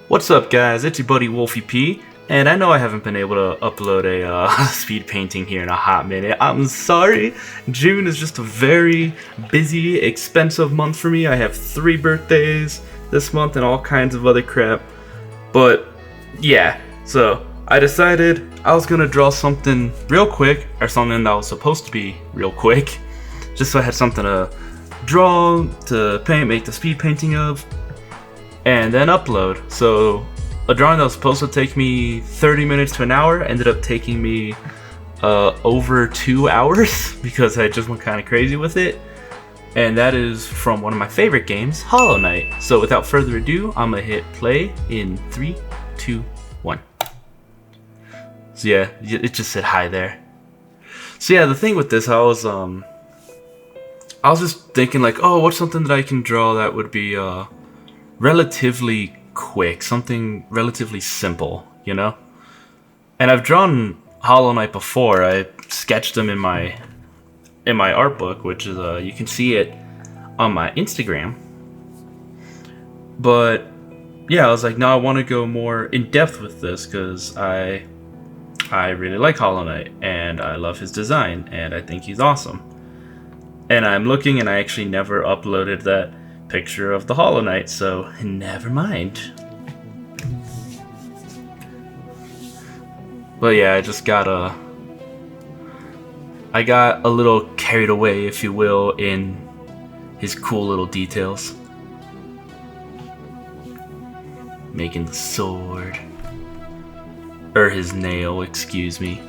What's up, guys? It's your buddy Wolfie P, and I know I haven't been able to upload a speed painting here in a hot minute. I'm sorry. June is just a very busy, expensive month for me. I have 3 birthdays this month and all kinds of other crap. But yeah, so I decided I was gonna draw something real quick, or something that was supposed to be real quick, just so I had something to draw, to paint, make the speed painting of, and then upload. So a drawing that was supposed to take me 30 minutes to an hour ended up taking me over 2 hours because I just went kind of crazy with it. And that is from one of my favorite games, Hollow Knight. So without further ado, I'm gonna hit play in 3, 2, 1. So yeah, it just said hi there. So yeah, the thing with this, I was just thinking like, oh, what's something that I can draw that would be relatively quick, something relatively simple, you know? And I've drawn Hollow Knight before. I sketched them in my art book, which is you can see it on my Instagram. But yeah, I was like, no, I want to go more in depth with this because I really like Hollow Knight and I love his design and I think he's awesome. And I'm looking and I actually never uploaded that picture of the Hollow Knight, so never mind. But yeah, I got a little carried away, if you will, in his cool little details. Making the sword. Or his nail, excuse me.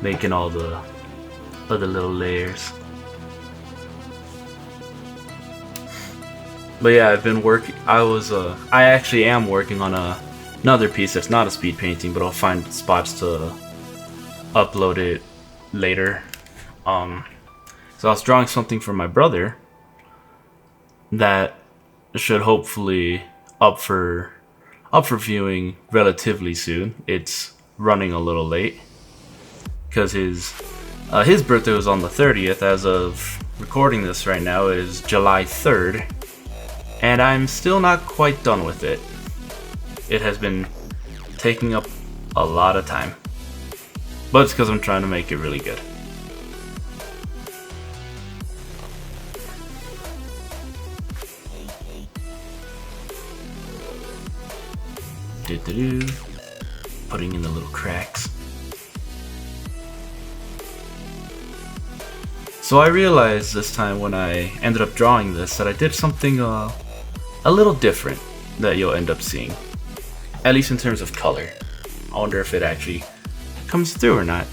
Making all the other little layers. But yeah, I've been working. I actually am working on another piece that's not a speed painting, but I'll find spots to upload it later. So I was drawing something for my brother that should hopefully up for viewing relatively soon. It's running a little late because his birthday was on the 30th. As of recording this right now, it is July 3rd, and I'm still not quite done with it. It has been taking up a lot of time, but it's because I'm trying to make it really good. Putting in the little cracks. So I realized this time when I ended up drawing this that I did something a little different that you'll end up seeing. At least in terms of color. I wonder if it actually comes through or not.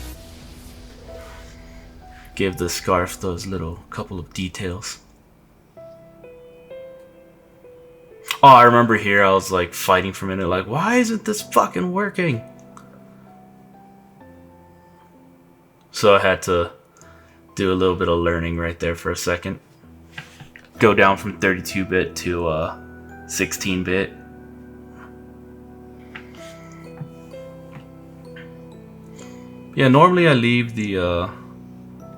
Give the scarf those little couple of details. Oh, I remember here I was like fighting for a minute, like, why isn't this fucking working? So I had to do a little bit of learning right there for a second. Go down from 32-bit to 16-bit. Yeah, normally I leave the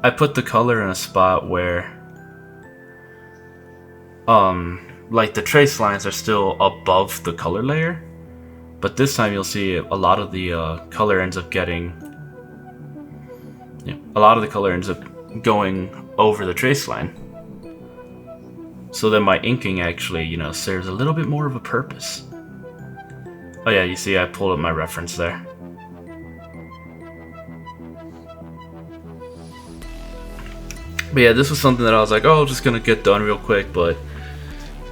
I put the color in a spot where like the trace lines are still above the color layer, but this time you'll see a lot of the color ends up going over the trace line. So then my inking actually, you know, serves a little bit more of a purpose. Oh yeah, you see I pulled up my reference there. But yeah, this was something that I was like, oh, just gonna get done real quick, but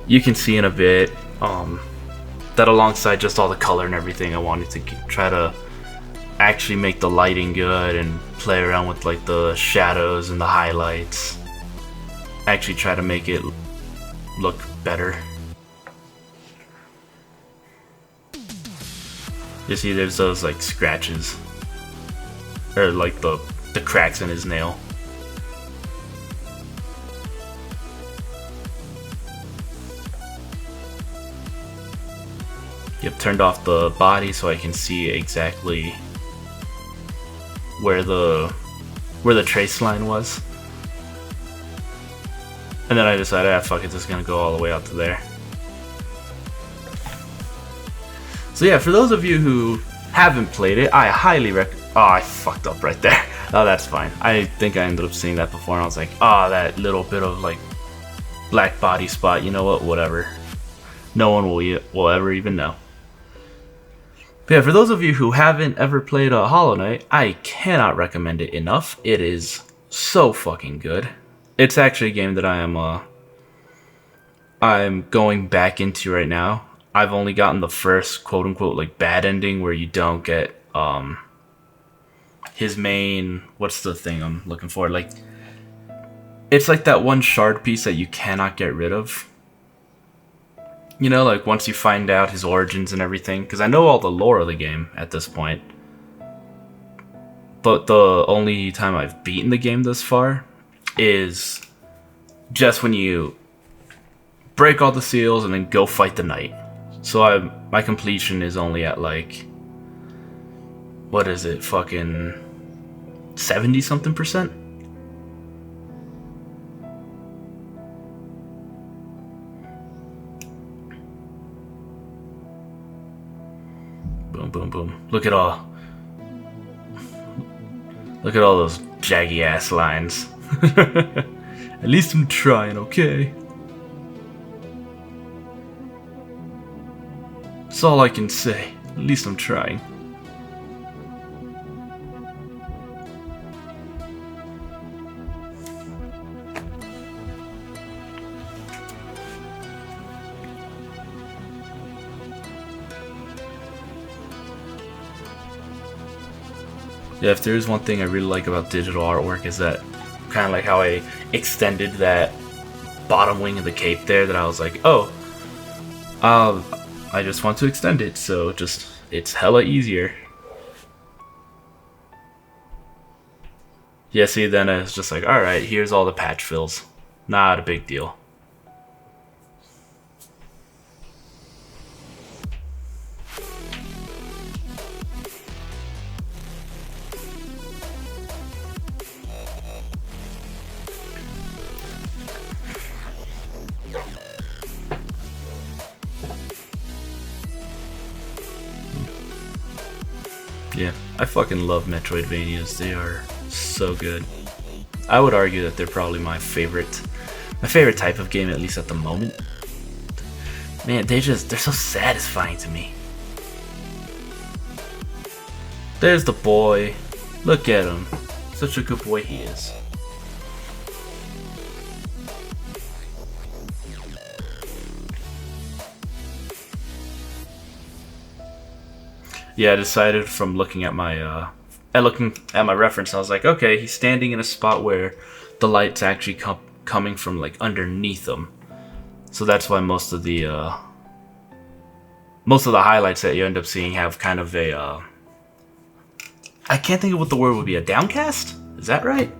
you can see in a bit that alongside just all the color and everything, I wanted to try to actually make the lighting good and play around with like the shadows and the highlights. Actually try to make it look better. You see there's those like scratches, or like the cracks in his nail. Yep, turned off the body so I can see exactly where the trace line was. And then I decided, ah, fuck it, just gonna go all the way out to there. So yeah, for those of you who haven't played it, I highly recommend. Oh, I fucked up right there. Oh, that's fine. I think I ended up seeing that before, and I was like, oh, that little bit of like black body spot. You know what? Whatever. No one will ever even know. But yeah, for those of you who haven't ever played Hollow Knight, I cannot recommend it enough. It is so fucking good. It's actually a game that I'm going back into right now. I've only gotten the first quote unquote like bad ending where you don't get his main, what's the thing I'm looking for? Like, it's like that one shard piece that you cannot get rid of. You know, like once you find out his origins and everything, because I know all the lore of the game at this point. But the only time I've beaten the game thus far is just when you break all the seals and then go fight the knight. So my completion is only at like, what is it, fucking 70 something percent? Boom, boom, boom. Look at all those jaggy ass lines. At least I'm trying, okay? That's all I can say. At least I'm trying. Yeah, if there's one thing I really like about digital artwork is that kind of like how I extended that bottom wing of the cape there, that I was like, oh, I just want to extend it, so it's hella easier. Yeah, see, then it's just like, alright, here's all the patch fills. Not a big deal. Yeah, I fucking love Metroidvanias. They are so good. I would argue that they're probably my favorite type of game, at least at the moment. Man, they're so satisfying to me. There's the boy. Look at him. Such a good boy he is. Yeah, I decided from looking at my reference, I was like, okay, he's standing in a spot where the light's actually coming from like underneath him. So that's why most of the highlights that you end up seeing have kind of a I can't think of what the word would be, a downcast? Is that right?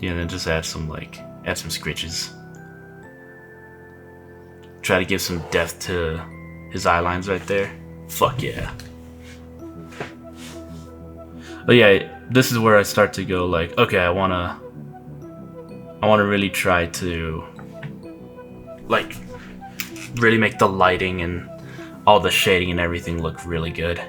Yeah, and then just add some scritches. Try to give some depth to his eye lines right there. Fuck yeah. But yeah, this is where I start to go like, okay, I wanna really try to like really make the lighting and all the shading and everything look really good.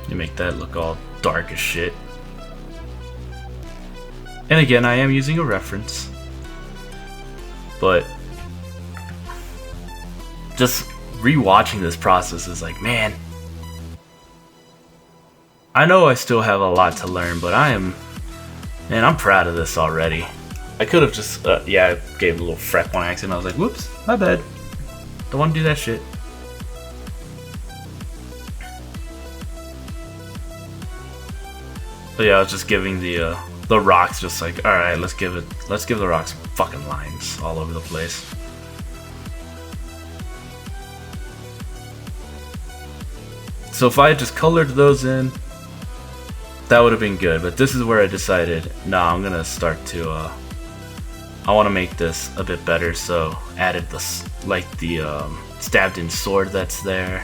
You make that look all dark as shit. And again, I am using a reference, but just rewatching this process is like, man, I know I still have a lot to learn, but I'm proud of this already. I could have just, yeah, I gave a little fret one accident. I was like, whoops, my bad. Don't want to do that shit. But yeah, I was just giving the rocks just like, all right, let's give the rocks fucking lines all over the place. So if I had just colored those in, That would have been good, but this is where I decided, nah, I'm gonna start to, I want to make this a bit better, so added this, like the stabbed in sword that's there.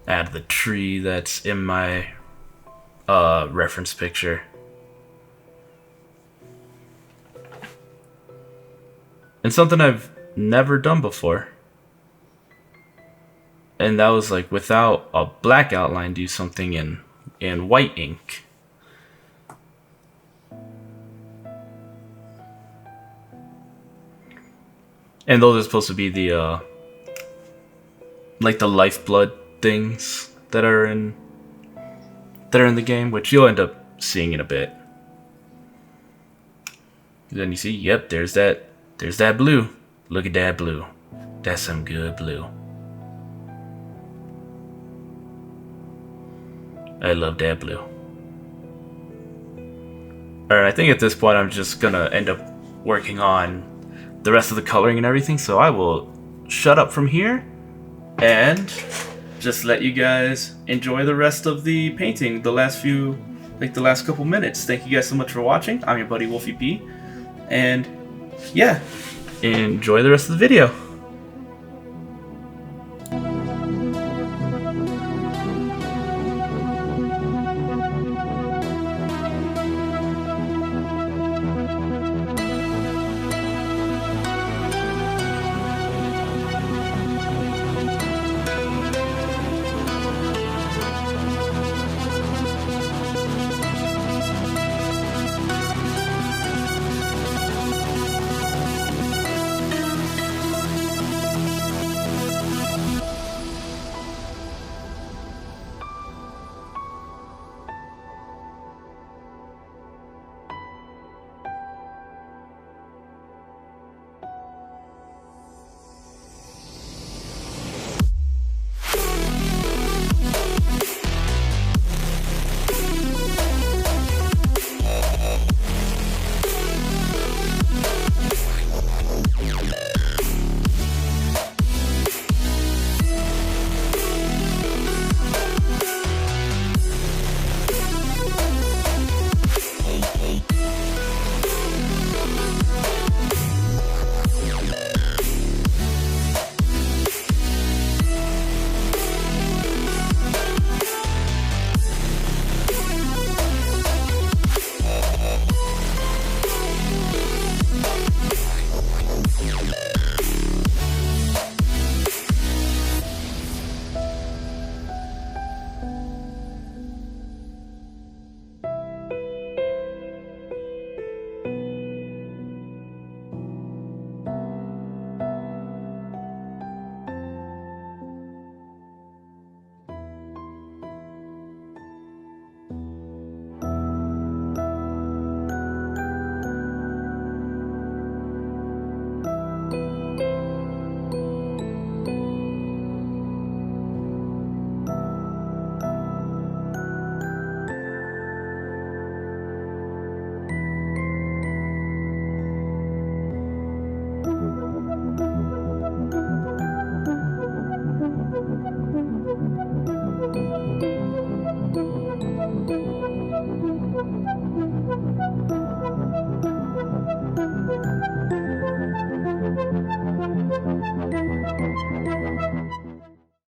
Add the tree that's in my reference picture. And something I've never done before. And that was like without a black outline, do something in white ink. And those are supposed to be the like the lifeblood things that are in the game, which you'll end up seeing in a bit. Then you see, yep, there's that blue. Look at that blue. That's some good blue. I love that blue. Alright, I think at this point I'm just gonna end up working on the rest of the coloring and everything, so I will shut up from here and just let you guys enjoy the rest of the painting, the last couple minutes. Thank you guys so much for watching. I'm your buddy Wolfie P, and yeah, enjoy the rest of the video.